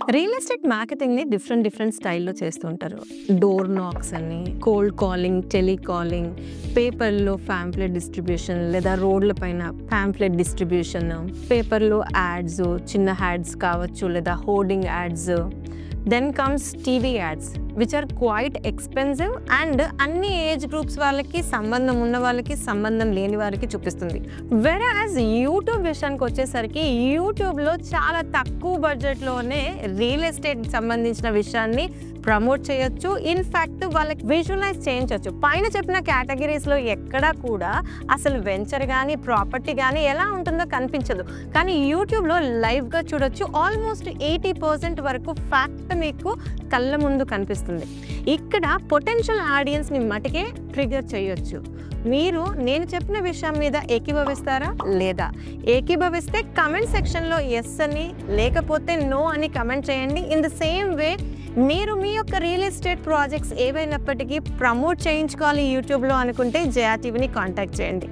Real estate మార్కెటింగ్‌ని different స్టైల్‌లో చేస్తూ ఉంటారు. డోర్ నాక్స్ అని, కోల్డ్ కాలింగ్, టెలికాలింగ్, పేపర్‌లో పాంఫ్లెట్ డిస్ట్రిబ్యూషన్ లేదా రోడ్ల పైన పాంఫ్లెట్ డిస్ట్రిబ్యూషన్, పేపర్‌లో యాడ్స్, చిన్న యాడ్స్ కావచ్చు లేదా hoarding ads. Then comes TV ads which are quite expensive and అన్ని ఏజ్ గ్రూప్స్ వాళ్ళకి, సంబంధం ఉన్న వాళ్ళకి, సంబంధం లేని వారికి చూపిస్తుంది. వెరాజ్ యూట్యూబ్ విషయానికి వచ్చేసరికి యూట్యూబ్లో చాలా తక్కువ బడ్జెట్లోనే రియల్ ఎస్టేట్ సంబంధించిన విషయాన్ని ప్రమోట్ చేయొచ్చు. ఇన్ఫ్యాక్ట్ వాళ్ళకి విజువలైజ్ చేయించవచ్చు. పైన చెప్పిన కేటగిరీస్లో ఎక్కడా కూడా అసలు వెంచర్ కానీ, ప్రాపర్టీ కానీ ఎలా ఉంటుందో కనిపించదు. కానీ యూట్యూబ్లో లైవ్గా చూడొచ్చు. ఆల్మోస్ట్ 80% వరకు ఫ్యాక్ట్ మీకు కళ్ళ ముందు కనిపిస్తుంది. ఇక్కడ పొటెన్షియల్ ఆడియన్స్ని మటుకే ట్రిగర్ చేయొచ్చు. మీరు నేను చెప్పిన విషయం మీద ఏకీభవిస్తారా లేదా? ఏకీభవిస్తే కమెంట్ సెక్షన్లో ఎస్ అని, లేకపోతే నో అని కమెంట్ చేయండి. ఇన్ ద సేమ్ వే మీరు మీ యొక్క రియల్ ఎస్టేట్ ప్రాజెక్ట్స్ ఏవైనప్పటికీ ప్రమోట్ చేయించుకోవాలి యూట్యూబ్లో అనుకుంటే జయా టీవీని కాంటాక్ట్ చేయండి.